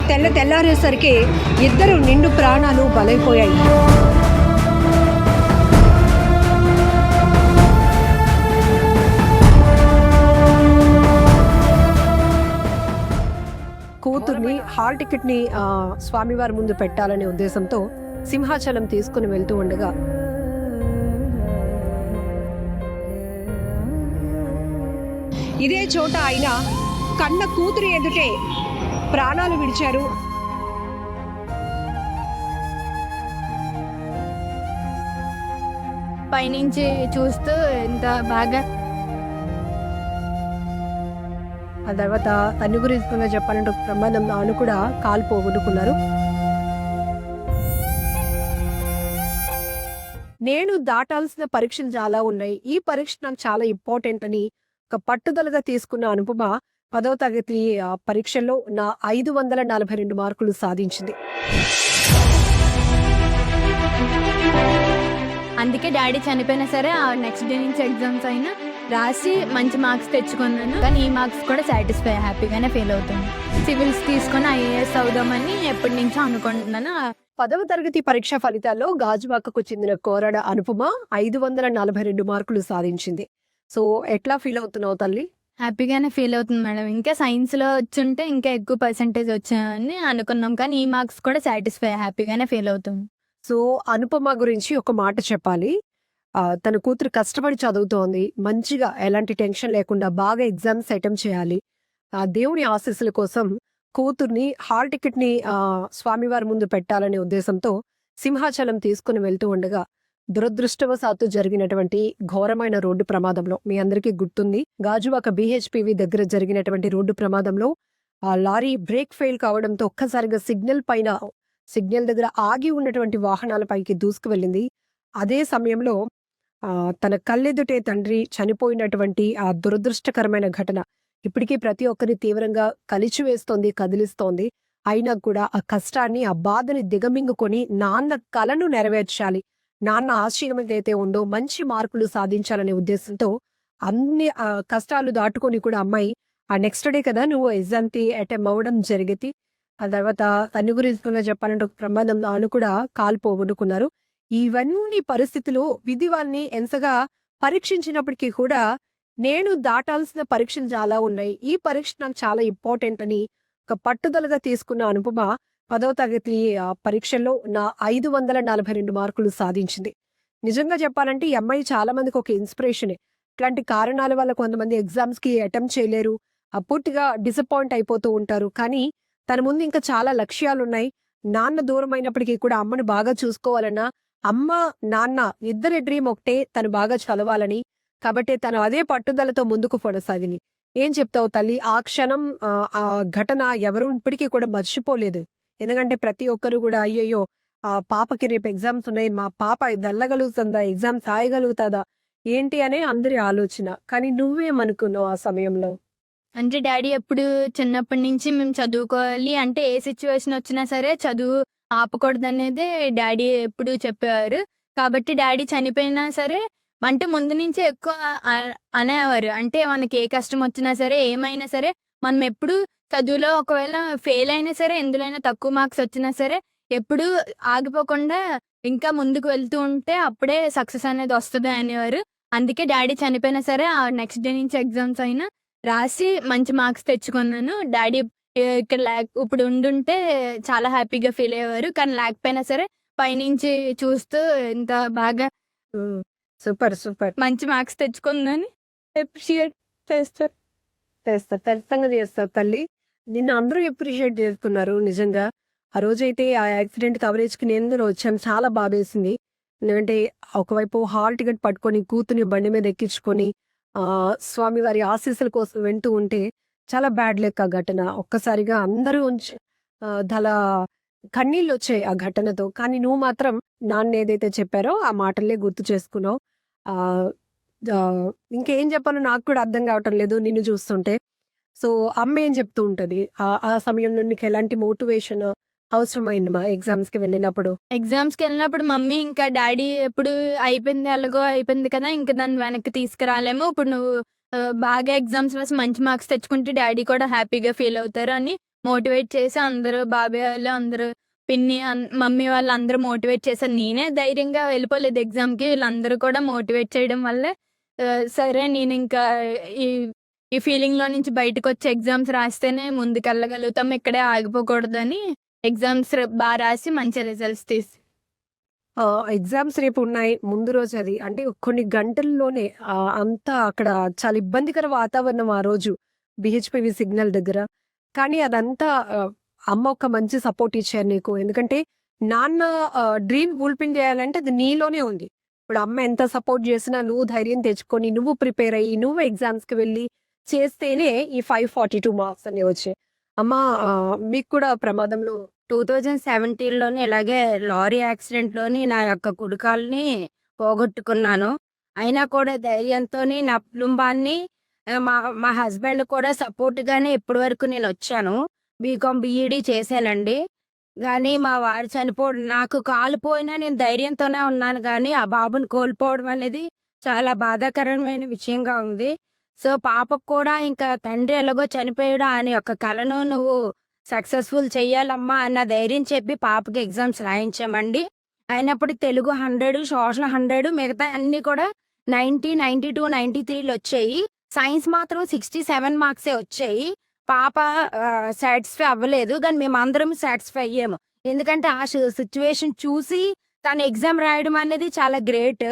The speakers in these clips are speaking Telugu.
తెల్లారేసరికి ఇద్దరు నిండు ప్రాణాలు బలైపోయాయి. కూతుర్ని హాల్ టికెట్ ని స్వామివారి ముందు పెట్టాలనే ఉద్దేశంతో సింహాచలం తీసుకుని వెళ్తూ ఉండగా ఇదే చోట ఆయన కన్న కూతురు ఎదుటే ప్రాణాలు విడిచారు. పైనుంచి చూస్తూ ఎంత బాగా. ఆ తర్వాత తల్లి గురించి చెప్పాలంటే ఒక ప్రమాదం నాను కూడా కాలు పోగొట్టుకున్నారు. నేను దాటాల్సిన పరీక్షలు చాలా ఉన్నాయి, ఈ పరీక్ష నాకు చాలా ఇంపార్టెంట్ అని ఒక పట్టుదలగా తీసుకున్న అనుపమ 10వ తరగతి పరీక్షల్లో నా 542 మార్కులు సాధించింది. అందుకే డాడీ చనిపోయినా సరే ఆ నెక్స్ట్ డే నుంచి ఎగ్జామ్స్ అయినా రాసి మంచి మార్క్స్ తెచ్చుకున్నాను. కానీ ఈ మార్క్స్ కూడా సాటిస్ఫై హ్యాపీగానే ఫీల్ అవుతాను. సివిల్స్ తీసుకొని IAS అవుదామని ఎప్పటి నుంచో అనుకుంటున్నాను. 10వ తరగతి పరీక్ష ఫలితాల్లో గాజువాకకు చెందిన కోరడ అనుపమ 542 మార్కులు సాధించింది. సో ఎట్లా ఫీల్ అవుతున్నావు తల్లి? హ్యాపీగానే ఫీల్ అవుతుంది మేడం. ఇంకా సైన్స్లో వచ్చుంటే ఇంకా ఎక్కువ పర్సెంటేజ్ వచ్చాయని అనుకున్నాం. కానీ ఈ మార్క్స్ కూడా సాటిస్ఫై హ్యాపీగానే ఫీల్ అవుతుంది. సో అనుపమ గురించి ఒక మాట చెప్పాలి. తన కూతురు కష్టపడి చదువుతోంది, మంచిగా ఎలాంటి టెన్షన్ లేకుండా బాగా ఎగ్జామ్స్ అటెంప్ట్ చేయాలి. దేవుని ఆశీస్సుల కోసం కూతుర్ని హాల్ టికెట్ ని స్వామివారి ముందు పెట్టాలనే ఉద్దేశంతో సింహాచలం తీసుకుని వెళ్తూ ఉండగా దురదృష్టవశాత్తు జరిగినటువంటి ఘోరమైన రోడ్డు ప్రమాదంలో, మీ అందరికీ గుర్తుంది, గాజువాక BHPV దగ్గర జరిగినటువంటి రోడ్డు ప్రమాదంలో ఆ లారీ బ్రేక్ ఫెయిల్ కావడంతో ఒక్కసారిగా సిగ్నల్ దగ్గర ఆగి ఉన్నటువంటి వాహనాలపైకి దూసుకు వెళ్ళింది. అదే సమయంలో తన కళ్ళెదుటే తండ్రి చనిపోయినటువంటి ఆ దురదృష్టకరమైన ఘటన ఇప్పటికీ ప్రతి ఒక్కరి తీవ్రంగా కలిచివేస్తోంది, కదిలిస్తోంది. అయినా కూడా ఆ కష్టాన్ని, ఆ బాధని దిగమింగుకొని నాన్న కలను నెరవేర్చాలి, నాన్న ఆశయం ఏదైతే ఉందో మంచి మార్కులు సాధించాలనే ఉద్దేశంతో అన్ని కష్టాలు దాటుకొని కూడా అమ్మాయి ఆ నెక్స్ట్ డే కదా నువ్వు ఎగ్జామ్కి అటెంప్ట్ అవ్వడం జరిగింది. ఆ తర్వాత తల్లి గురించి చెప్పాలంటే ఒక ప్రమాదం నాను కూడా కాలు పోగొట్టుకున్నారు. ఇవన్నీ పరిస్థితులు విధి వాళ్ళని ఎంతగా పరీక్షించినప్పటికీ కూడా నేను దాటాల్సిన పరీక్షలు చాలా ఉన్నాయి, ఈ పరీక్ష నాకు చాలా ఇంపార్టెంట్ అని ఒక పట్టుదలగా తీసుకున్న అనుపమ 10వ తరగతి పరీక్షల్లో నా 542 మార్కులు సాధించింది. నిజంగా చెప్పాలంటే ఈ అమ్మాయి చాలా మందికి ఒక ఇన్స్పిరేషనే. ఇట్లాంటి కారణాల వల్ల కొంతమంది ఎగ్జామ్స్కి అటెంప్ట్ చేయలేరు, పూర్తిగా డిసప్పాయింట్ అయిపోతూ ఉంటారు. కానీ తన ముందు ఇంకా చాలా లక్ష్యాలు ఉన్నాయి. నాన్న దూరం అయినప్పటికీ కూడా అమ్మని బాగా చూసుకోవాలన్నా, అమ్మ నాన్న ఇద్దరి డ్రీమ్ ఒకటే, తను బాగా చదవాలని. కాబట్టి తను అదే పట్టుదలతో ముందుకు కొనసాగింది. ఏం చెప్తావు తల్లి? ఆ క్షణం ఆ ఘటన ఎవరు ఇప్పటికీ కూడా మర్చిపోలేదు. ఎందుకంటే ప్రతి ఒక్కరు కూడా అయ్యయ్యో ఆ పాపకి రేపు ఎగ్జామ్స్ ఉన్నాయి, మా పాప ఇది వెళ్ళగలుగుతుందా, ఎగ్జామ్స్ రాయగలుగుతుందా ఏంటి అనే అందరి ఆలోచన. కానీ నువ్వేమనుకున్నావు ఆ సమయంలో? అంటే డాడీ ఎప్పుడు చిన్నప్పటి నుంచి మేము చదువుకోవాలి అంటే ఏ సిచ్యువేషన్ వచ్చినా సరే చదువు ఆపకూడదనేదే డాడీ ఎప్పుడు చెప్పేవారు. కాబట్టి డాడీ చనిపోయినా సరే అంటే ముందు నుంచే ఎక్కువ అనేవారు. అంటే మనకి ఏ కష్టం వచ్చినా సరే, ఏమైనా సరే మనం ఎప్పుడు చదువులో ఒకవేళ ఫెయిల్ అయినా సరే, ఎందులోనైనా తక్కువ మార్క్స్ వచ్చినా సరే ఎప్పుడు ఆగిపోకుండా ఇంకా ముందుకు వెళ్తూ ఉంటే అప్పుడే సక్సెస్ అనేది వస్తుంది అనేవారు. అందుకే డాడీ చనిపోయినా సరే ఆ నెక్స్ట్ డే నుంచి ఎగ్జామ్స్ అయినా రాసి మంచి మార్క్స్ తెచ్చుకున్నాను. డాడీ ఇక్కడ ఇప్పుడు ఉండుంటే చాలా హ్యాపీగా ఫీల్ అయ్యేవారు. కానీ లేకపోయినా సరే పైనుంచి చూస్తూ ఎంత బాగా సూపర్ సూపర్ మంచి మార్క్స్ తెచ్చుకుందని అప్రిషియేట్ చేస్తారు. ఖచ్చితంగా చేస్తారు తల్లి. నిన్ను అందరూ అప్రిషియేట్ చేస్తున్నారు నిజంగా. ఆ రోజైతే ఆ యాక్సిడెంట్ కవరేజ్కి నేను వచ్చాను, చాలా బాధేసింది. ఎందుకంటే ఒకవైపు హాల్ టికెట్ పట్టుకొని కూతుని బండి మీద ఎక్కించుకొని స్వామివారి ఆశీస్సుల కోసం వింటూ ఉంటే చాలా బ్యాడ్ లెక్క ఘటన. ఒక్కసారిగా అందరూ దలా కన్నీళ్ళు వచ్చాయి ఆ ఘటనతో. కానీ నువ్వు మాత్రం నాన్న ఏదైతే చెప్పారో ఆ మాటలే గుర్తు చేసుకున్నావు. ఇంకేం చెప్పాలో నాకు కూడా అర్థం కావటం లేదు నిన్ను చూస్తుంటే. సో అమ్మ ఏం చెప్తూ ఉంటది ఆ సమయంలో? నీకు ఎలాంటి మోటివేషన్ అవసరమైందమ్మా ఎగ్జామ్స్కి వెళ్ళినప్పుడు? ఎగ్జామ్స్కి వెళ్ళినప్పుడు మమ్మీ ఇంకా డాడీ ఎప్పుడు అయిపోయింది ఎలాగో అయిపోయింది కదా, ఇంకా దాన్ని వెనక్కి తీసుకురాలేము, ఇప్పుడు నువ్వు బాగా ఎగ్జామ్స్ రాసి మంచి మార్క్స్ తెచ్చుకుంటే డాడీ కూడా హ్యాపీగా ఫీల్ అవుతారు అని మోటివేట్ చేసి అందరూ బాబాయ్ వాళ్ళు అందరూ పిన్ని మమ్మీ వాళ్ళు అందరూ మోటివేట్ చేశారు. నేనే ధైర్యంగా వెళ్ళిపోలేదు ఎగ్జామ్‌కి. వీళ్ళందరూ కూడా మోటివేట్ చేయడం వల్లే సరే నేనింకా ఈ ఈ ఫీలింగ్‌లో నుంచి బయటకొచ్చి ఎగ్జామ్స్ రాస్తేనే ముందుకెళ్ళగలుగుతాం. ఇక్కడే ఆగిపోకూడదని ఎగ్జామ్స్ రాసి మంచి రిజల్ట్స్ ఎగ్జామ్స్ రేపు ఉన్నాయి. ముందు రోజు అది. అంటే కొన్ని గంటల్లోనే అంతా అక్కడ చాలా ఇబ్బందికర వాతావరణం ఆ రోజు. బీహెచ్‌పీవీ సిగ్నల్ దగ్గర. కానీ అదంతా అమ్మ ఒక మంచి సపోర్ట్ ఇచ్చారు నీకు. ఎందుకంటే నాన్న డ్రీమ్ ఫుల్‌ఫిల్ చేయాలంటే అది నీలోనే ఉంది. ఇప్పుడు అమ్మ ఎంత సపోర్ట్ చేసినా నువ్వు ధైర్యం తెచ్చుకొని, నువ్వు ప్రిపేర్ అయ్యి, నువ్వు ఎగ్జామ్స్‌కి వెళ్ళి చేస్తేనే ఈ 542 మార్క్స్ అనేవి వచ్చాయి. అమ్మ మీకు కూడా ప్రమాదంలో 2017లోనే ఇలాగే లారీ యాక్సిడెంట్‌లోని నా యొక్క కుడికాలుని పోగొట్టుకున్నాను. అయినా కూడా ధైర్యంతోని నా కుటుంబాన్ని మా మా హస్బెండ్ కూడా సపోర్ట్‌గానే ఇప్పటి వరకు నేనొచ్చాను. బీకామ్, బీఈడీ చేశానండి. గానీ మా వారు చనిపోవడం నాకు కాలు పోయినా నేను ధైర్యంతోనే ఉన్నాను గానీ, ఆ బాబుని కోల్పోవడం అనేది చాలా బాధాకరమైన విషయంగా ఉంది. సో, పాపకు కూడా ఇంకా తండ్రి ఎలాగో చనిపోయాడు అనే ఒక కలను నువ్వు సక్సెస్‌ఫుల్ చెయ్యాలమ్మా అన్న ధైర్యం చెప్పి పాపకి ఎగ్జామ్స్ రాయించామండి. అయినప్పటికి తెలుగు 100, సోషల్ 100 మిగతా అన్నీ కూడా 90, 92, 93లొచ్చాయి. సైన్స్ మాత్రం 67 మార్క్సే వచ్చాయి. పాప సాటిస్ఫై అవ్వలేదు. గానీ మేమందరం సాటిస్ఫై అయ్యాము. ఎందుకంటే ఆ సిట్యుయేషన్ చూసి తను ఎగ్జామ్ రాయడం అనేది చాలా గ్రేట్.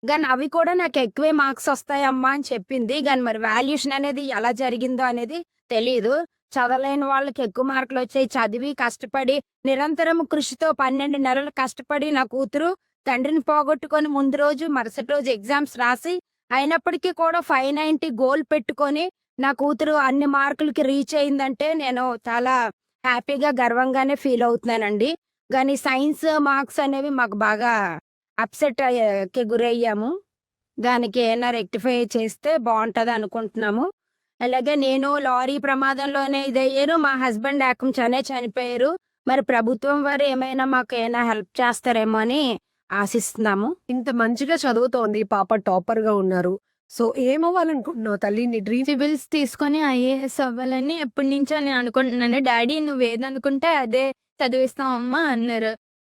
గానీ అవి కూడా నాకు ఎక్కువే మార్క్స్ వస్తాయమ్మా అని చెప్పింది. గానీ మరి వాల్యుయేషన్ అనేది ఎలా జరిగిందో అనేది తెలీదు. చదవలేని వాళ్ళకి ఎక్కువ మార్కులొచ్చాయి. చదివి కష్టపడి నిరంతరం కృషితో 12 నెలలు కష్టపడి నా కూతురు తండ్రిని పోగొట్టుకొని ముందు రోజు, మరుసటి రోజు ఎగ్జామ్స్ రాసి అయినప్పటికీ కూడా 590 గోల్ పెట్టుకొని నా కూతురు అన్ని మార్కులకి రీచ్ అయిందంటే నేను చాలా హ్యాపీగా, గర్వంగానే ఫీల్ అవుతున్నానండి. గానీ సైన్స్ మార్క్స్ అనేవి మాకు బాగా కి గురయ్యాము. దానికి ఏమైనా రెక్టిఫై చేస్తే బావుంటది అనుకుంటున్నాము. అలాగే నేను లారీ ప్రమాదంలోనే ఇదయ్యాను. మా హస్బెండ్ ఏకంగానే చనిపోయారు. మరి ప్రభుత్వం వారు ఏమైనా మాకు ఏమైనా హెల్ప్ చేస్తారేమో అని ఆశిస్తున్నాము. ఇంత మంచిగా చదువుతోంది. పాప టాపర్‌గా ఉన్నారు. సో, ఏమవ్వాలనుకుంటున్నావు తల్లి? నీ డ్రీమ్ సివిల్స్ తీసుకొని ఐఏఎస్ అవ్వాలని ఎప్పటినుంచో నేను అనుకుంటున్నాను. డాడీ నువ్వేదనుకుంటే అదే చదివిస్తామమ్మా అన్నారు.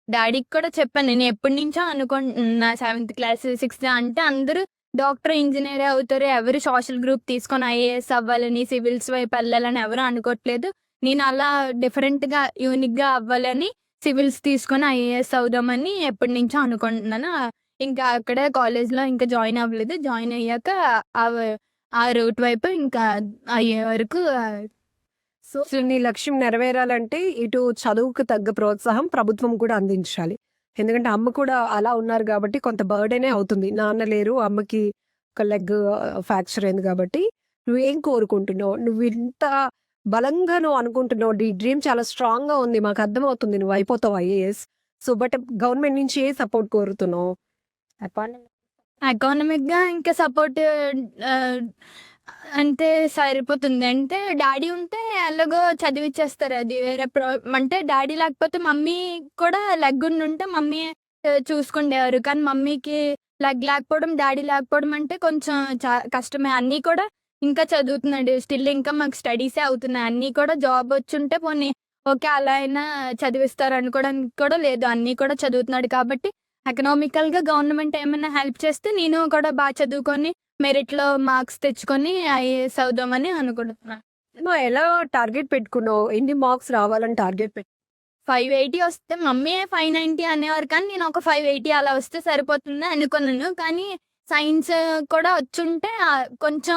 డాడీకి కూడా చెప్పాను. నేను ఎప్పటినుంచో అనుకుంటున్నా 7th క్లాస్, 6th అంటే అందరూ డాక్టర్, ఇంజినీరే అవుతారు. ఎవరు సోషల్ గ్రూప్ తీసుకొని ఐఏఎస్ అవ్వాలని, సివిల్స్ వైపు వెళ్ళాలని ఎవరు అనుకోవట్లేదు. నేను అలా డిఫరెంట్‌గా, యూనిక్‌గా అవ్వాలని సివిల్స్ తీసుకొని ఐఏఎస్ అవుదామని ఎప్పటినుంచో అనుకుంటున్నాను. ఇంకా అక్కడే కాలేజ్‌లో ఇంకా జాయిన్ అవ్వలేదు. జాయిన్ అయ్యాక అవ్ ఆ రూట్ వైపు ఇంకా అయ్యే వరకు సో, నీ లక్ష్యం నెరవేరాలంటే ఇటు చదువుకు తగ్గ ప్రోత్సాహం ప్రభుత్వం కూడా అందించాలి. ఎందుకంటే అమ్మ కూడా అలా ఉన్నారు గాబట్టి కొంత బర్డెనే అవుతుంది. నాన్న లేరు. అమ్మకి ఒక లెగ్ ఫ్రాక్చర్ అయింది గాబట్టి నువ్వేం కోరుకుంటున్నావు? నువ్వింత బలంగా అనుకుంటున్నావు. నీ డ్రీమ్ చాలా స్ట్రాంగ్‌గా ఉంది. మాకర్థమవుతుంది. నువ్వు అయిపోతావు ఐఏఎస్. సో, బట్ గవర్నమెంట్ నుంచి ఏ సపోర్ట్ కోరుతున్నావు? ఎకానమిక్‌గా ఇంకా సపోర్ట్ ఆహ్, అంటే సరిపోతుంది. అంటే డాడీ ఉంటే ఎలాగో చదివిచ్చేస్తారు. అది వేరే అంటే డాడీ లేకపోతే మమ్మీ కూడా లెగ్ ఉండుంటే మమ్మీ చూసుకుండేవారు. కానీ మమ్మీకి లెగ్ లేకపోవడం, డాడీ లేకపోవడం అంటే కొంచెం కష్టమే. అన్నీ కూడా ఇంకా చదువుతున్నాడు. స్టిల్ ఇంకా మాకు స్టడీసే అవుతున్నాయి. అన్నీ కూడా జాబ్ వచ్చుంటే పోనీ ఓకే. అలా అయినా చదివిస్తారు అనుకోవడానికి కూడా లేదు. అన్నీ కూడా చదువుతున్నాడు కాబట్టి ఎకనామికల్‌గా గవర్నమెంట్ ఏమైనా హెల్ప్ చేస్తే నేను కూడా చదువుకొని మెరిట్‌లో మార్క్స్ తెచ్చుకొని ఐఏఎస్ అవుదామని అనుకుంటున్నాను. నువ్వు ఎలా టార్గెట్ పెట్టుకున్నావు? ఎన్ని మార్క్స్ రావాలని టార్గెట్ 580 వస్తే మమ్మీయే 590 అనేవారు. కానీ నేను ఒక 580 అలా వస్తే సరిపోతుంది అనుకున్నాను. కానీ సైన్స్ కూడా వచ్చుంటే కొంచెం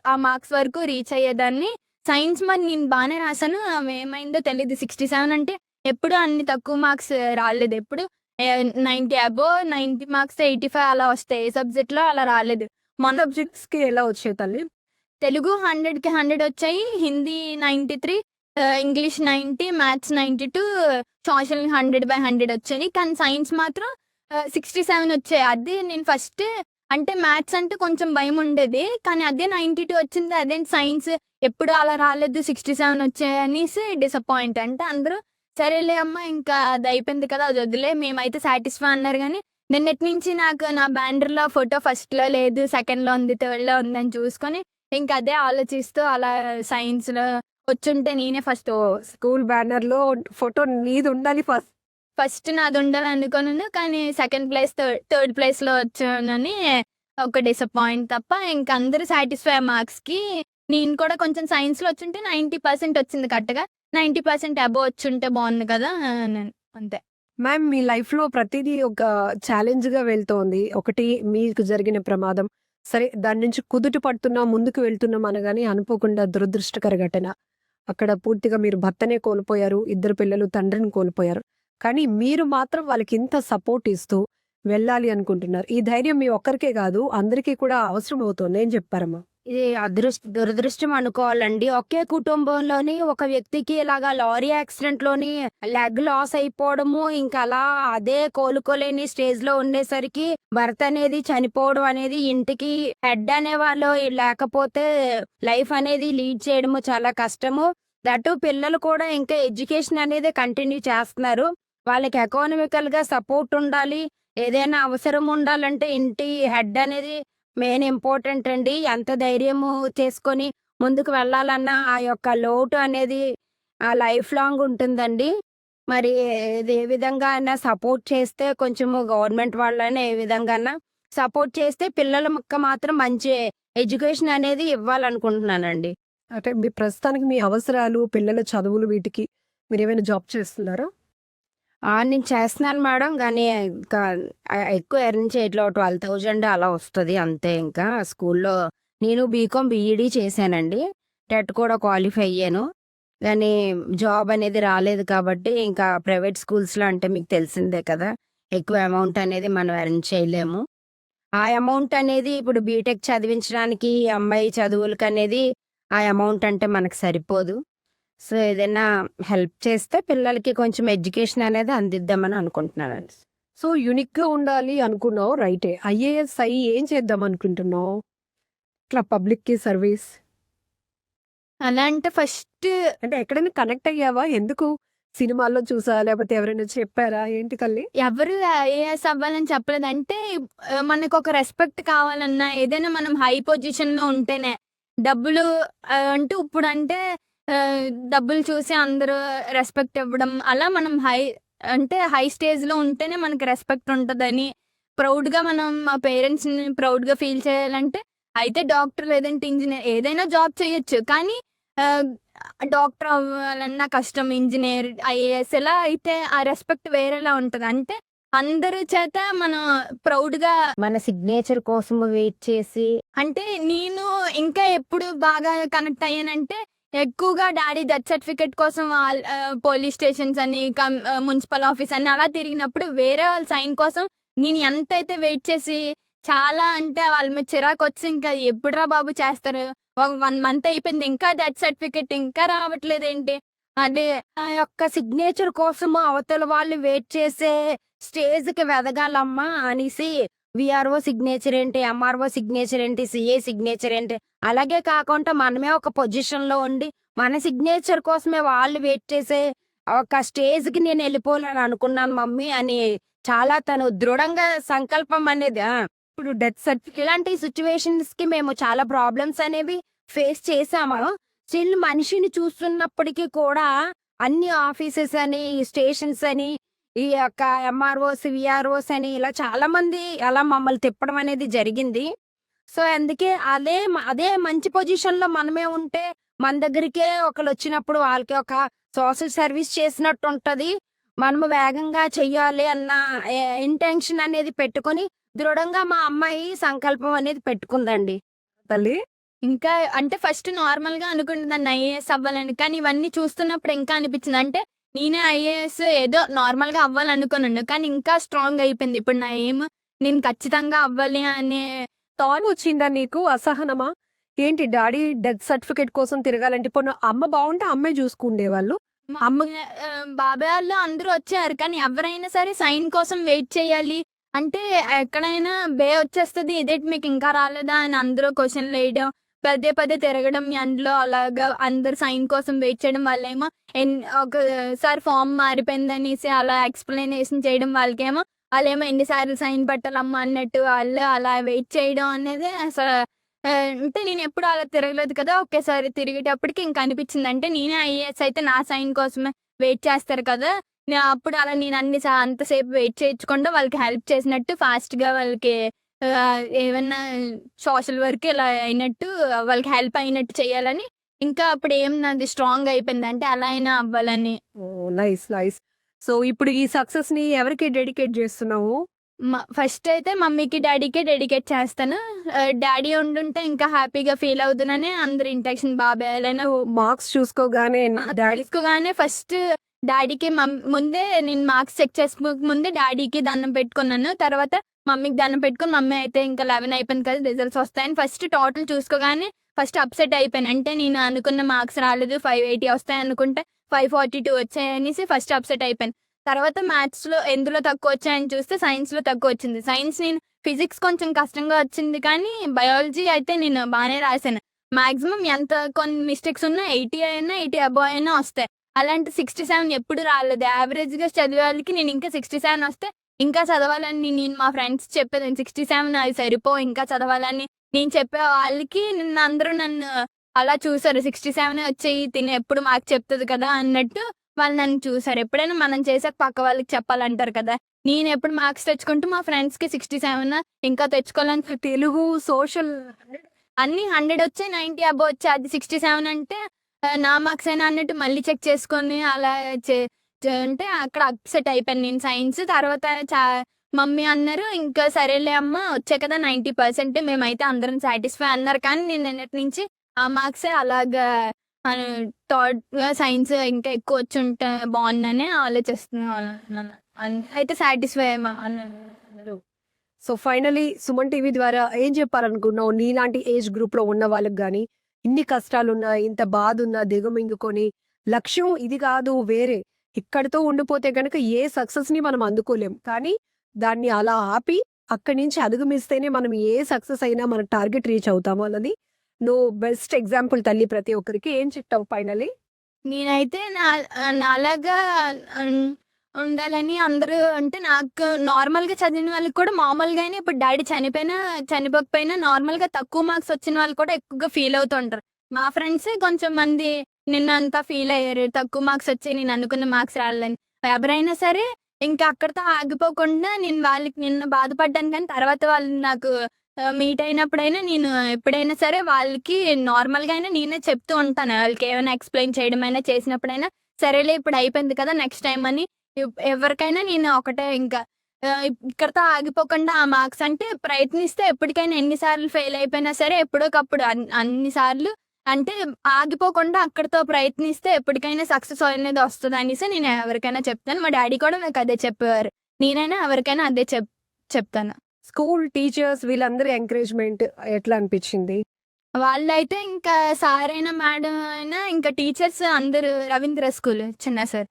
ఆ మార్క్స్ వరకు రీచ్ అయ్యేదాన్ని. సైన్స్ మరి నేను బానే రాసాను. ఏమైందో తెలీదు. 67 అంటే ఎప్పుడు అన్ని తక్కువ మార్క్స్ రాలేదు. ఎప్పుడు 90 అబోవ్ 90 మార్క్స్ 85 అలా వస్తాయి. ఏ సబ్జెక్ట్‌లో అలా రాలేదు. మొన్న సబ్జెక్ట్స్‌కి ఎలా వచ్చాయి తల్లి? తెలుగు 100కి 100 వచ్చాయి. హిందీ 93, ఇంగ్లీష్ 90, మ్యాథ్స్ 92, సోషల్ 100/100 వచ్చాయి. కానీ సైన్స్ మాత్రం 67 వచ్చాయి. అదే నేను ఫస్ట్ అంటే మ్యాథ్స్ అంటే కొంచెం భయం ఉండేది. కానీ అదే 92 వచ్చింది. అదేంటి సైన్స్ ఎప్పుడు అలా రాలేదు 67 వచ్చాయి అనేసి డిసప్పాయింట్. అంటే అందరూ సరేలే అమ్మ ఇంకా అది అయిపోయింది కదా! అది వదిలే మేమైతే సాటిస్ఫై అన్నారు గానీ నిన్నటి నుంచి నాకు నా బ్యానర్‌లో ఫోటో ఫస్ట్‌లో లేదు, సెకండ్‌లో ఉంది, థర్డ్‌లో ఉందని చూసుకొని ఇంక అదే ఆలోచిస్తూ అలా సైన్స్‌లో వచ్చుంటే నేనే ఫస్ట్ స్కూల్ బ్యానర్ లో ఫోటో నీది ఉండాలి ఫస్ట్. ఫస్ట్ నాది ఉండాలి అనుకున్నాను. కానీ సెకండ్ ప్లేస్, థర్డ్ ప్లేస్‌లో వచ్చానని ఒక డిసప్పాయింట్ తప్ప ఇంక అందరూ సాటిస్ఫై మార్క్స్‌కి. నేను కూడా కొంచెం సైన్స్‌లో వచ్చుంటే 90% వచ్చింది కరెక్ట్‌గా. 90% అబోవ్ వచ్చుంటే బాగుంది కదా! నేను అంతే. మ్యామ్, మీ లైఫ్ లో ప్రతిదీ ఒక ఛాలెంజ్ గా వెళ్తోంది. ఒకటి మీకు జరిగిన ప్రమాదం. సరే, దాని నుంచి కుదుట పడుతున్నాం, ముందుకు వెళ్తున్నాం అనగానే అనుకోకుండా దురదృష్టకర ఘటన. అక్కడ పూర్తిగా మీరు భర్తనే కోల్పోయారు. 2 పిల్లలు, తండ్రిని కోల్పోయారు. కానీ మీరు మాత్రం వాళ్ళకి ఇంత సపోర్ట్ ఇస్తూ వెళ్ళాలి అనుకుంటున్నారు. ఈ ధైర్యం మీ ఒక్కరికే కాదు, అందరికీ కూడా అవసరం అవుతుంది. ఏం చెప్పారమ్మా? ఇది దురదృష్టం అనుకోవాలండి. ఒకే కుటుంబంలోని ఒక వ్యక్తికి ఇలాగా లారీ యాక్సిడెంట్‌లోని లెగ్ లాస్ అయిపోవడము, ఇంకా అలా అదే కోలుకోలేని స్టేజ్‌లో ఉండేసరికి భర్త అనేది చనిపోవడం అనేది, ఇంటికి హెడ్ అనేవాళ్ళు లేకపోతే లైఫ్ అనేది లీడ్ చేయడము చాలా కష్టము. దట్టు పిల్లలు కూడా ఇంకా ఎడ్యుకేషన్ అనేది కంటిన్యూ చేస్తున్నారు. వాళ్ళకి ఎకానమికల్‌గా సపోర్ట్ ఉండాలి. ఏదైనా అవసరం ఉండాలంటే ఇంటి హెడ్ అనేది మెయిన్ ఇంపార్టెంట్ అండి. ఎంత ధైర్యము చేసుకొని ముందుకు వెళ్ళాలన్నా ఆ యొక్క లోటు అనేది లైఫ్ లాంగ్ ఉంటుందండి. మరి ఇది ఏ విధంగా అయినా సపోర్ట్ చేస్తే, కొంచెము గవర్నమెంట్ వాళ్ళైనా ఏ విధంగానా సపోర్ట్ చేస్తే పిల్లలకి మాత్రం మంచి ఎడ్యుకేషన్ అనేది ఇవ్వాలనుకుంటున్నానండి. అంటే మీ ప్రస్తుతానికి మీ అవసరాలు, పిల్లల చదువులు వీటికి మీరేమైనా జాబ్ చేస్తున్నారా? నేను చేస్తున్నాను మేడం. గానీ ఇంకా ఎక్కువ ఎర్న్ చేయట్లే. ఓ 12,000 అలా వస్తది అంతే ఇంకా. స్కూల్‌లో నేను బీకామ్, బీఈడీ చేశానండి. టెట్ కూడా క్వాలిఫై అయ్యాను. గానీ జాబ్ అనేది రాలేదు కాబట్టి ఇంకా ప్రైవేట్ స్కూల్స్‌లో అంటే మీకు తెలిసిందే కదా! ఎక్కువ అమౌంట్ అనేది మనం ఎర్న్ చేయలేము. ఆ అమౌంట్ అనేది ఇప్పుడు బీటెక్ చదివించడానికి, ఈ అమ్మాయి చదువులకనేది ఆ అమౌంట్ అంటే మనకు సరిపోదు. సో, ఏదైనా హెల్ప్ చేస్తే పిల్లలకి కొంచెం ఎడ్యుకేషన్ అనేది అందిద్దామని అనుకుంటున్నానండి. సో, యూనిక్‌గా ఉండాలి అనుకున్నావు, రైటే. ఐఏఎస్ అయ్యి ఏం చేద్దాం అనుకుంటున్నావు? ఇట్లా పబ్లిక్‌కి సర్వీస్. అలా అంటే ఫస్ట్ అంటే ఎక్కడైనా కనెక్ట్ అయ్యావా? ఎందుకు? సినిమాల్లో చూసా? లేకపోతే ఎవరైనా చెప్పారా? ఏంటి తల్లి? ఎవరు ఐఏఎస్ అవ్వాలని చెప్పలేదు. అంటే మనకొక రెస్పెక్ట్ కావాలన్నా, ఏదైనా మనం హై పొజిషన్‌లో ఉంటేనే డబ్బులు అంటూ ఇప్పుడంటే డబ్బులు చూసి అందరూ రెస్పెక్ట్ ఇవ్వడం, అలా మనం హై స్టేజ్‌లో ఉంటేనే మనకి రెస్పెక్ట్ ఉంటదని ప్రౌడ్‌గా మనం మా పేరెంట్స్‌ని ప్రౌడ్‌గా ఫీల్ చేయాలంటే అయితే డాక్టర్ లేదంటే ఇంజినీర్ ఏదైనా జాబ్ చేయొచ్చు. కానీ ఆహ్, డాక్టర్ అవ్వాలన్నా కష్టం. ఇంజినీర్, ఐఏఎస్ ఇలా అయితే ఆ రెస్పెక్ట్ వేరేలా ఉంటది. అంటే అందరి చేత మనం ప్రౌడ్‌గా మన సిగ్నేచర్ కోసం వెయిట్ చేసి అంటే నేను ఇంకా ఎప్పుడు బాగా కనెక్ట్ అయ్యానంటే, ఎక్కువగా డాడీ డెత్ సర్టిఫికేట్ కోసం పోలీస్ స్టేషన్స్ అని, మున్సిపల్ ఆఫీస్ అని అలా తిరిగినప్పుడు వేరే వాళ్ళ సైన్ కోసం నేను ఎంతైతే వెయిట్ చేసి చాలా అంటే వాళ్ళ మీద చిరాకొచ్చి ఇంకా ఎప్పుడురా బాబు చేస్తారు? ఒక 1 మంత్ అయిపోయింది. ఇంకా డెత్ సర్టిఫికేట్ ఇంకా రావట్లేదేంటి? అదే ఆ యొక్క సిగ్నేచర్ కోసము అవతల వాళ్ళు వెయిట్ చేసే స్టేజ్‌కి వెదగాలమ్మా అనేసి వీఆర్ఓ సిగ్నేచర్ ఏంటి, ఎంఆర్ఓ సిగ్నేచర్ ఏంటి, సీఏ సిగ్నేచర్ ఏంటి, అలాగే కాకుండా మనమే ఒక పొజిషన్‌లో ఉండి మన సిగ్నేచర్ కోసమే వాళ్ళు వెయిట్ చేసే ఒక స్టేజ్‌కి నేను వెళ్ళిపోవాలని అనుకున్నాను మమ్మీ అని చాలా తను దృఢంగా సంకల్పం అనేది ఇప్పుడు డెత్ సర్టిఫికేట్ ఇలాంటి సిట్యుయేషన్స్‌కి మేము చాలా ప్రాబ్లమ్స్ అనేవి ఫేస్ చేసాము. స్టిల్ మనిషిని చూస్తున్నప్పటికీ కూడా అన్ని ఆఫీసెస్ అని, స్టేషన్స్ అని, ఈ యొక్క ఎంఆర్ఓస్, వీఆర్ఓస్ అని ఇలా చాలా మంది అలా మమ్మల్ని తిప్పడం అనేది జరిగింది. సో, అందుకే అదే మంచి పొజిషన్‌లో మనమే ఉంటే మన దగ్గరికే ఒకళ్ళొచ్చినప్పుడు వాళ్ళకి ఒక సోషల్ సర్వీస్ చేసినట్టు ఉంటది. మనము వేగంగా చెయ్యాలి అన్న ఇంటెన్షన్ అనేది పెట్టుకొని దృఢంగా మా అమ్మాయి సంకల్పం అనేది పెట్టుకుందండి. తల్లి. ఇంకా అంటే ఫస్ట్ నార్మల్‌గా అనుకునేదాన్ని ఐఏఎస్ అవ్వాలని. కానీ ఇవన్నీ చూస్తున్నప్పుడు ఇంకా అనిపించింది. అంటే నేనే ఐఏఎస్ ఏదో నార్మల్‌గా అవ్వాలనుకున్నాను. కానీ ఇంకా స్ట్రాంగ్ అయిపోయింది. ఇప్పుడు నా ఎయిమ్ నేను ఖచ్చితంగా అవ్వాలి అనే థాట్ వచ్చిందా నీకు? అసహనమా? ఏంటి డాడీ డెత్ సర్టిఫికేట్ కోసం తిరగాలంటే పోనీ అమ్మ బావుంటే అమ్మే చూసుకుండేవాళ్ళు. మా బాబాయ్ వాళ్ళు అందరూ వచ్చారు. కానీ ఎవరైనా సరే సైన్ కోసం వెయిట్ చేయాలి. అంటే ఎక్కడైనా వచ్చేస్తది. ఇదేంటి మీకు ఇంకా రాలేదా అని అందరూ క్వెషన్‌లేయడం, పదే పదే తిరగడం ఎండలో అలాగా అందరూ సైన్ కోసం వెయిట్ చేయడం. వాళ్ళేమో ఒకసారి ఫార్మ్ మారిపోయిందనేసి అలా ఎక్స్‌ప్లనేషన్ చేయడం. వాళ్ళేమో ఎన్ని సార్లు సైన్ పెట్టాలమ్మా అన్నట్టు వాళ్ళు అలా వెయిట్ చేయడం అనేది అసలు అంటే నేను ఎప్పుడు అలా తిరగలేదు కదా! ఒకేసారి తిరిగేటప్పటికి ఇంక అనిపించింది. అంటే నేనే ఐఏఎస్ అయితే నా సైన్ కోసమే వెయిట్ చేస్తారు కదా! అప్పుడు అలా నేను అంతసేపు వెయిట్ చేయించకుండా వాళ్ళకి హెల్ప్ చేసినట్టు ఫాస్ట్‌గా వాళ్ళకి ఏమన్నా సోషల్ వర్క్ ఇలా అయినట్టు వాళ్ళకి హెల్ప్ అయినట్టు చేయాలని ఇంకా అప్పుడు నాది స్ట్రాంగ్ అయిపోయింది. అంటే అలా అయినా అవ్వాలని. ఓహ్! నైస్. నైస్. సో, ఇప్పుడు ఈ సక్సెస్‌ని ఎవరికి డెడికేట్ చేస్తున్నావు? ఫస్ట్ అయితే మమ్మీకి, డ్యాడీకే డెడికేట్ చేస్తాను. డ్యాడీ ఉండుంటే ఇంకా హ్యాపీగా ఫీల్ అవుదునని అందరి ఇంటెన్షన్. బాబాయ్ ఎలైనా మార్క్స్ చూసుకోగానే డ్యాడీ తెలుసుకోగానే ఫస్ట్ డ్యాడీకి ముందే నేను మార్క్స్ చెక్ చేసుకోక ముందే డ్యాడీకి దండం పెట్టుకున్నాను. తర్వాత మమ్మీకి దండం పెట్టుకొని మమ్మీ అయితే ఇంకా 11 అయిపోయింది కదా! రిజల్ట్స్ వస్తాయని ఫస్ట్ టోటల్ చూసుకోగానే ఫస్ట్ అప్‌సెట్ అయిపోయాను. అంటే నేను అనుకున్న మార్క్స్ రాలేదు. 580 వస్తాయనుకుంటే 542 వచ్చాయనేసి ఫస్ట్ అప్‌సెట్ అయిపోయాను. తర్వాత మ్యాథ్స్‌లో ఎందులో తక్కువొచ్చాయని చూస్తే సైన్స్‌లో తక్కువొచ్చింది. సైన్స్ నేను ఫిజిక్స్ కొంచెం కష్టంగా వచ్చింది కానీ బయాలజీ అయితే నేను బానే రాసాను. మాక్సిమం ఎంత కొన్ని మిస్టేక్స్ ఉన్నా 80 అయినా 80 అబోవ్ అయినా వస్తాయి. అలాంటి 67 ఎప్పుడు రాలేదు. యావరేజ్‌గా చదివే వాళ్ళకి నేను ఇంకా 67 వస్తే ఇంకా చదవాలని నేను మా ఫ్రెండ్స్ చెప్పేదాన్ని. 67 అవి సరిపోవు ఇంకా చదవాలని నేను చెప్పే వాళ్ళకి అందరూ నన్ను అలా చూసారు. 67 వచ్చాయి తిను ఎప్పుడు మాకు చెప్తది కదా! అన్నట్టు వాళ్ళు నన్ను చూసారు. ఎప్పుడైనా మనం చేసాక పక్క వాళ్ళకి చెప్పాలంటారు కదా! నేనెప్పుడు మార్క్స్ తెచ్చుకుంటూ మా ఫ్రెండ్స్‌కి 67 ఇంకా తెచ్చుకోవాలని తెలుగు, సోషల్ అన్నీ 100 వచ్చాయి. 90 అబోవ్ వచ్చాయి. అది 67 అంటే నా మార్క్స్ అయినా అన్నట్టు మళ్ళీ చెక్ చేసుకొని అలా చే చే అంటే అక్కడ అప్‌సెట్ అయిపోయాను నేను సైన్స్. తర్వాత మమ్మీ అన్నారు, "ఇంకా సరేలే అమ్మ వచ్చాయి కదా 90% మేమైతే అందరం సాటిస్ఫై" అన్నారు. కానీ నేను నిన్నటి నుంచి ఆ మార్క్సే అలాగా థాట్‌గా సైన్స్ ఇంకా ఎక్కువ వచ్చుంటే బావుండని ఆలోచిస్తున్నాను. అయితే సాటిస్ఫై అన్నారు. సో, ఫైనల్లీ సుమన్ టీవీ ద్వారా ఏం చెప్పాలనుకున్నావు? నీలాంటి ఏజ్ గ్రూప్‌లో ఉన్న వాళ్ళకి గాని, ఇన్ని కష్టాలున్నా, ఇంత బాధున్నా దిగమింగుకొని, లక్ష్యం ఇది కాదు వేరే. ఇక్కడితో ఉండిపోతే గనక ఏ సక్సెస్‌ని మనం అందుకోలేం. కానీ దాన్ని అలా ఆపి, అక్కడి నుంచి అడుగుమిస్తేనే మనం ఏ సక్సెస్ అయినా మన టార్గెట్ రీచ్ అవుతాము అన్నది నువ్వు బెస్ట్ ఎగ్జాంపుల్ తల్లి ప్రతి ఒక్కరికి. ఏం చెప్తావు ఫైనల్లీ? నేనైతే నాలాగా అన్ ఉండాలని అందరూ అంటే నాకు నార్మల్‌గా చదివిన వాళ్ళకి కూడా మామూలుగానే ఇప్పుడు డ్యాడీ చనిపోకపోయినా నార్మల్‌గా తక్కువ మార్క్స్ వచ్చిన వాళ్ళు కూడా ఎక్కువగా ఫీల్ అవుతూ ఉంటారు. మా ఫ్రెండ్సే కొంచెం మంది నిన్నంతా ఫీల్ అయ్యారు. తక్కువ మార్క్స్ వచ్చాయి నేను అనుకున్న మార్క్స్ రాలేదని. ఎవరైనా సరే ఇంకా అక్కడితో ఆగిపోకుండా నేను వాళ్ళకి నిన్న బాధపడ్డాను కానీ తర్వాత వాళ్ళు నాకు మీట్ అయినప్పుడైనా నేను ఎప్పుడైనా సరే వాళ్ళకి నార్మల్‌గా అయినా నేనే చెప్తూ ఉంటాను. వాళ్ళకి ఏమైనా ఎక్స్‌ప్లెయిన్ చేయడమైనా చేసినప్పుడైనా సరేలే ఇప్పుడు అయిపోయింది కదా! నెక్స్ట్ టైమ్ అని ఎవరికైనా నేను ఒకటే ఇంకా ఇక్కడితో ఆగిపోకుండా ఆ మార్క్స్ అంటే ప్రయత్నిస్తే ఎప్పటికైనా ఎన్ని సార్లు ఫెయిల్ అయిపోయినా సరే ఎప్పుడోకప్పుడు అన్ని సార్లు అంటే ఆగిపోకుండా అక్కడితో ప్రయత్నిస్తే ఎప్పటికైనా సక్సెస్ అనేది వస్తదనేసి నేను ఎవరికైనా చెప్తాను. మా డ్యాడీ కూడా నాకు అదే చెప్పేవారు. నేనైనా ఎవరికైనా అదే చెప్తాను. స్కూల్ టీచర్స్ వీళ్ళందరి ఎంకరేజ్‌మెంట్ ఎట్లా అనిపిచ్చింది? వాళ్ళైతే ఇంకా సార్ అయినా, మేడం అయినా ఇంకా టీచర్స్ అందరూ రవీంద్ర స్కూల్ చిన్న సార్.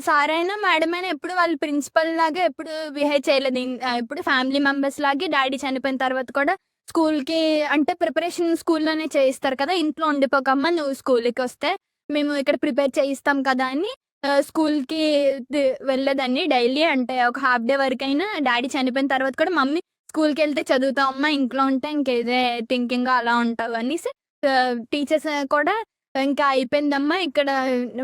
సార్ అయినా, మేడం అయినా ఎప్పుడు వాళ్ళు ప్రిన్సిపల్ లాగా ఎప్పుడు బిహేవ్ చేయలేదు. ఎప్పుడు ఫ్యామిలీ మెంబర్స్ లాగే డ్యాడీ చనిపోయిన తర్వాత కూడా స్కూల్‌కి అంటే ప్రిపరేషన్ స్కూల్‌లోనే చేయిస్తారు కదా! ఇంట్లో ఉండిపోకమ్మా నువ్వు స్కూల్‌కొస్తే మేము ఇక్కడ ప్రిపేర్ చేయిస్తాం కదా! అని స్కూల్‌కి వెళ్ళేదాన్ని డైలీ. అంటే ఒక హాఫ్ డే వరకైనా డ్యాడీ చనిపోయిన తర్వాత కూడా మమ్మీ స్కూల్‌కెళ్తే చదువుతావమ్మా, ఇంట్లో ఉంటే ఇంకేదే థింకింగ్‌గా అలా ఉంటావు అనేసి టీచర్స్ కూడా ఇంకా అయిపోయిందమ్మా ఇక్కడ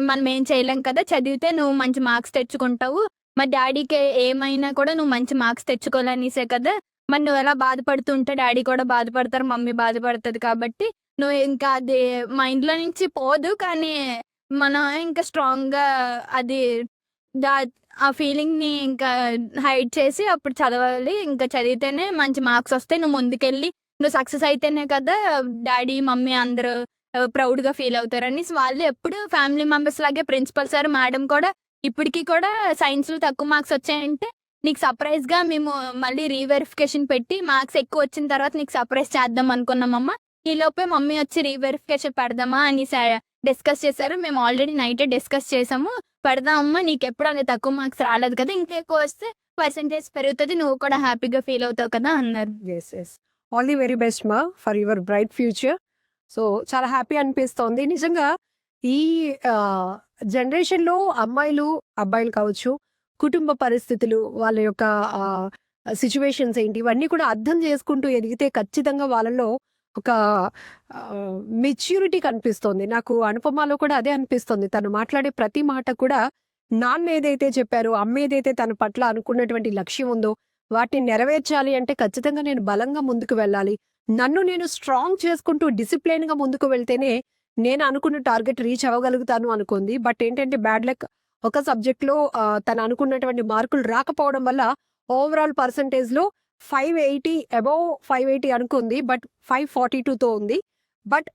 మనం ఏం చేయలేం కదా! చదివితే నువ్వు మంచి మార్క్స్ తెచ్చుకుంటావు. మరి డ్యాడీకి ఏమైనా కూడా నువ్వు మంచి మార్క్స్ తెచ్చుకోవాలనేసే కదా! మరి నువ్వెలా బాధపడుతూ ఉంటే డ్యాడీ కూడా బాధపడతారు. మమ్మీ బాధపడతది కాబట్టి నువ్వు ఇంకా అది మైండ్‌లో నుంచి పోదు. కానీ మనం ఇంకా స్ట్రాంగ్‌గా అది దా ఆ ఫీలింగ్‌ని ఇంకా హైడ్ చేసి అప్పుడు చదవాలి. ఇంకా చదివితేనే మంచి మార్క్స్ వస్తాయి. నువ్వు ముందుకెళ్ళి నువ్వు సక్సెస్ అయితేనే కదా! డ్యాడీ, మమ్మీ అందరూ ప్రౌడ్‌గా ఫీల్ అవుతారనేసి వాళ్ళు ఎప్పుడు ఫ్యామిలీ మెంబర్స్ లాగే ప్రిన్సిపల్ సార్, మేడం కూడా ఇప్పటికి కూడా సైన్స్‌లో తక్కువ మార్క్స్ వచ్చాయంటే నీకు సర్ప్రైజ్‌గా మేము మళ్ళీ రీవెరిఫికేషన్ పెట్టి మార్క్స్ ఎక్కువ వచ్చిన తర్వాత నీకు సర్ప్రైజ్ చేద్దాం అనుకున్నామమ్మా. ఈలోపే మమ్మీ వచ్చి రీవెరిఫికేషన్ పెడదామా అనేసి డిస్కస్ చేశారు. మేము ఆల్రెడీ నైటే డిస్కస్ చేసాము. పెడదామమ్మా నీకెప్పుడు అంత తక్కువ మార్క్స్ రాలేదు కదా! ఇంకా ఎక్కువ వస్తే పర్సెంటేజ్ పెరుగుతది. నువ్వు కూడా హ్యాపీగా ఫీల్ అవుతావు కదా! అన్నారు. Yes. Yes. All the very best మా for your bright future. So, చాలా హ్యాపీ అనిపిస్తోంది. నిజంగా ఈ జనరేషన్‌లో అమ్మాయిలు, అబ్బాయిలు కావచ్చు, కుటుంబ పరిస్థితులు, వాళ్ళ యొక్క సిట్యుయేషన్స్ ఏంటి, ఇవన్నీ కూడా అర్థం చేసుకుంటూ ఎదిగితే ఖచ్చితంగా వాళ్ళలో ఒక మెచ్యూరిటీ కనిపిస్తుంది. నాకు అనుపమలో కూడా అదే అనిపిస్తుంది. తను మాట్లాడే ప్రతి మాట కూడా నాన్న ఏదైతే చెప్పారో, అమ్మ ఏదైతే తన పట్ల అనుకున్నటువంటి లక్ష్యం ఉందో, వాటిని నెరవేర్చాలి అంటే ఖచ్చితంగా నేను బలంగా ముందుకు వెళ్ళాలి. నన్ను నేను స్ట్రాంగ్ చేసుకుంటూ డిసిప్లిన్‌గా ముందుకు వెళ్తేనే నేను అనుకున్న టార్గెట్ రీచ్ అవ్వగలుగుతాను అనుకుంది. బట్ ఏంటంటే బ్యాడ్ లక్ ఒక సబ్జెక్ట్‌లో తను అనుకున్నటువంటి మార్కులు రాకపోవడం వల్ల ఓవరాల్ పర్సెంటేజ్‌లో 580 అబోవ్ 580 అనుకుంది. బట్ 542తో ఉంది. బట్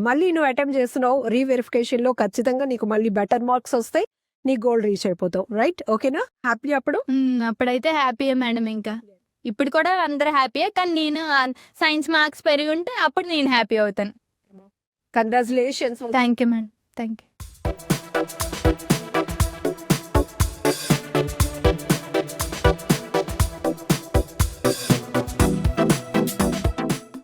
మళ్ళీ నువ్వు అటెంప్ట్ చేస్తున్నావు. రీవెరిఫికేషన్‌లో ఖచ్చితంగా నీకు మళ్ళీ బెటర్ మార్క్స్ వస్తాయి. నీ గోల్ రీచ్ అయిపోతావు. రైట్? ఓకేనా? హ్యాపీ అప్పుడు? అప్పుడైతే హ్యాపీయే మేడం ఇంకా. ఇప్పుడు కూడా అందరూ హ్యాపీయే. కానీ నేను సైన్స్ మార్క్స్ పెరిగి ఉంటే అప్పుడు నేను హ్యాపీ అవుతాను. Congratulations. Thank you madam. Thank you.